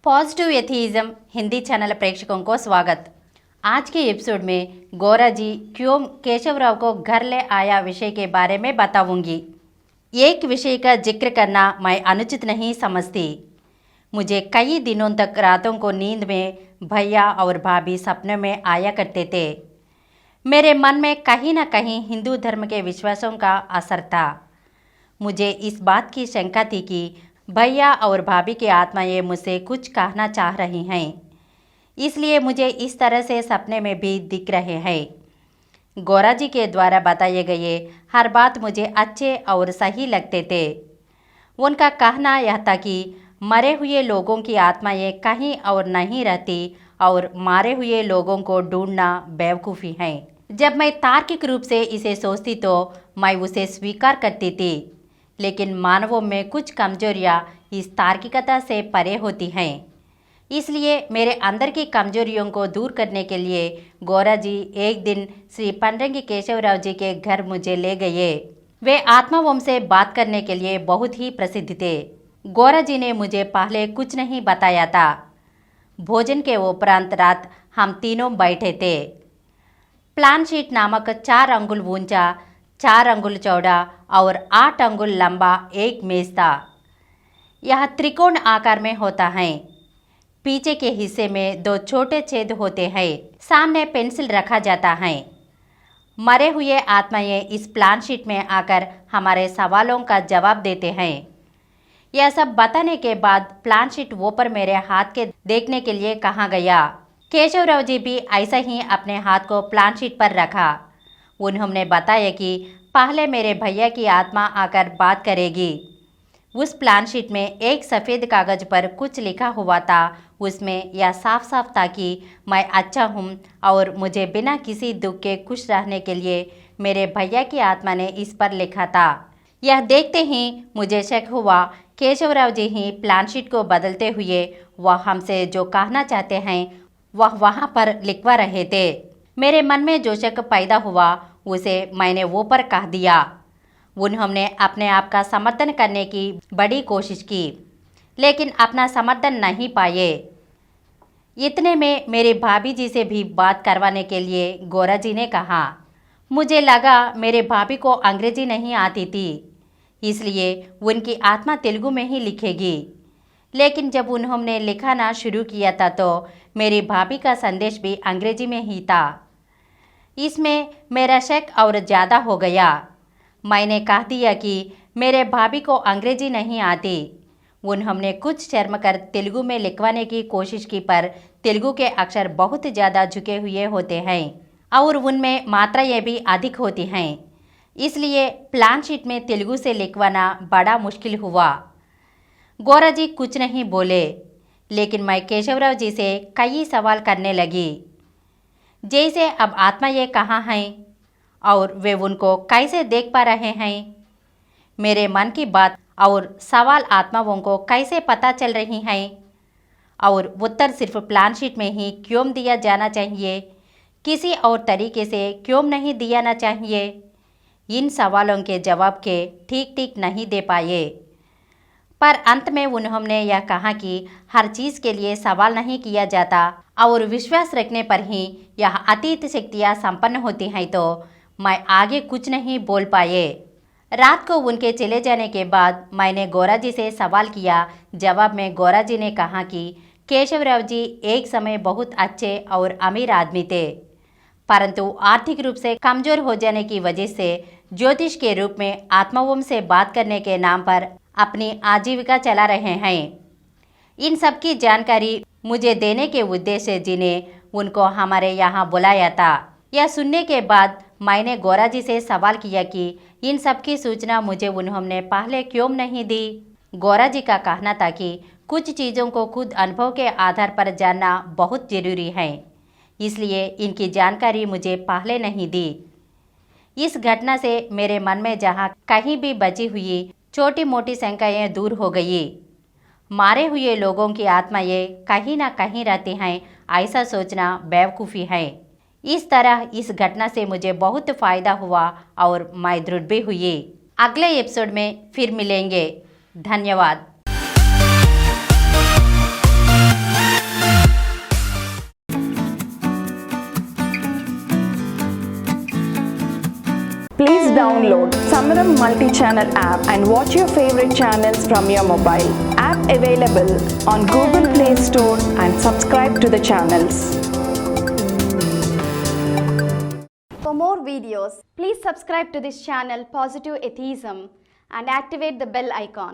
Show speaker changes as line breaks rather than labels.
Positive एथीइज्म Hindi channel प्रेक्षकों को स्वागत। आज के एपिसोड में गौरा जी क्यों केशव राव को घर ले आया विषय के बारे में बताऊंगी। एक विषय का जिक्र करना मैं अनुचित नहीं समझती। मुझे कई दिनों तक रातों को नींद में भैया और भाभी सपने में आया करते थे। मेरे मन में कहीं न कहीं हिंदू धर्म के विश्वासों का असर था। मुझे इस बात की शंका थी कि भैया और भाभी की आत्माएं मुझसे कुछ कहना चाह रही हैं, इसलिए मुझे इस तरह से सपने में भी दिख रहे हैं। गौरा जी के द्वारा बताए गए हर बात मुझे अच्छे और सही लगते थे। उनका कहना यह था कि मरे हुए लोगों की आत्माएं कहीं और नहीं रहती और मारे हुए लोगों को ढूंढना बेवकूफ़ी है। जब मैं तार्किक रूप से इसे सोचती तो मैं उसे स्वीकार करती थी, लेकिन मानवों में कुछ कमजोरियां इस तार्किकता से परे होती हैं। इसलिए मेरे अंदर की कमजोरियों को दूर करने के लिए गौरा जी एक दिन श्री पंडरंगी केशवराव जी के घर मुझे ले गए। वे आत्माओं से बात करने के लिए बहुत ही प्रसिद्ध थे। गौरा जी ने मुझे पहले कुछ नहीं बताया था। भोजन के उपरांत रात हम तीनों बैठे थे। प्लान शीट नामक 4 अंगुल ऊंचा, 4 अंगुल चौड़ा और 8 अंगुल लंबा एक मेज था। यह त्रिकोण आकार में होता है। पीछे के हिस्से में 2 छोटे छेद होते हैं। सामने पेंसिल रखा जाता है। मरे हुए आत्माएं इस प्लान शीट में आकर हमारे सवालों का जवाब देते हैं। यह सब बताने के बाद प्लान शीट ऊपर मेरे हाथ के देखने के लिए कहा गया। केशवराव जी भी ऐसा ही अपने हाथ को प्लान शीट पर रखा। उन्होंने बताया कि पहले मेरे भैया की आत्मा आकर बात करेगी। उस प्लान शीट में एक सफ़ेद कागज पर कुछ लिखा हुआ था। उसमें यह साफ साफ था कि मैं अच्छा हूँ और मुझे बिना किसी दुख के खुश रहने के लिए मेरे भैया की आत्मा ने इस पर लिखा था। यह देखते ही मुझे शक हुआ। केशवराव जी ही प्लान शीट को बदलते हुए वह हमसे जो कहना चाहते हैं वह वहाँ पर लिखवा रहे थे। मेरे मन में जो शक पैदा हुआ उसे मैंने ऊपर कह दिया। उन्होंने अपने आप का समर्थन करने की बड़ी कोशिश की, लेकिन अपना समर्थन नहीं पाए। इतने में मेरी भाभी जी से भी बात करवाने के लिए गौरा जी ने कहा। मुझे लगा मेरे भाभी को अंग्रेजी नहीं आती थी, इसलिए उनकी आत्मा तेलुगु में ही लिखेगी। लेकिन जब उन्होंने लिखाना शुरू किया था तो मेरी भाभी का संदेश भी अंग्रेजी में ही था। इसमें मेरा शक और ज़्यादा हो गया। मैंने कह दिया कि मेरे भाभी को अंग्रेजी नहीं आती। उन्होंने कुछ शर्म कर तेलुगु में लिखवाने की कोशिश की, पर तेलुगु के अक्षर बहुत ज़्यादा झुके हुए होते हैं और उनमें मात्राएं भी अधिक होती हैं। इसलिए प्लान शीट में तेलुगु से लिखवाना बड़ा मुश्किल हुआ। गौरा जी कुछ नहीं बोले, लेकिन मैं केशवराव जी से कई सवाल करने लगी, जैसे अब आत्मा ये कहाँ हैं और वे उनको कैसे देख पा रहे हैं। मेरे मन की बात और सवाल आत्माओं को कैसे पता चल रही हैं और उत्तर सिर्फ प्लान शीट में ही क्यों दिया जाना चाहिए, किसी और तरीके से क्यों नहीं दिया ना चाहिए। इन सवालों के जवाब के ठीक नहीं दे पाए। पर अंत में उन्होंने यह कहा कि हर चीज़ के लिए सवाल नहीं किया जाता और विश्वास रखने पर ही यह अतीत शक्तियाँ संपन्न होती हैं। तो मैं आगे कुछ नहीं बोल पाए। रात को उनके चले जाने के बाद मैंने गौरा जी से सवाल किया। जवाब में गौरा जी ने कहा कि केशवराव जी एक समय बहुत अच्छे और अमीर आदमी थे, परंतु आर्थिक रूप से कमज़ोर हो जाने की वजह से ज्योतिष के रूप में आत्माओं से बात करने के नाम पर अपनी आजीविका चला रहे हैं। इन सब की जानकारी मुझे देने के उद्देश्य जी ने उनको हमारे यहाँ बुलाया था। यह सुनने के बाद मैंने गौरा जी से सवाल किया कि इन सब की सूचना मुझे उन्होंने पहले क्यों नहीं दी। गौरा जी का कहना था कि कुछ चीज़ों को खुद अनुभव के आधार पर जानना बहुत जरूरी है, इसलिए इनकी जानकारी मुझे पहले नहीं दी। इस घटना से मेरे मन में जहाँ कहीं भी बची हुई छोटी मोटी शंकाएं दूर हो गई। मारे हुए लोगों की आत्माएं कहीं ना कहीं रहती हैं, ऐसा सोचना बेवकूफ़ी है। इस तरह इस घटना से मुझे बहुत फ़ायदा हुआ और मैं दृढ़ भी हुई। अगले एपिसोड में फिर मिलेंगे। धन्यवाद।
download Samaram multi-channel app and watch your favorite channels from your mobile. App available on Google Play Store and subscribe to the channels.
For more videos, please subscribe to this channel Positive Atheism and activate the bell icon.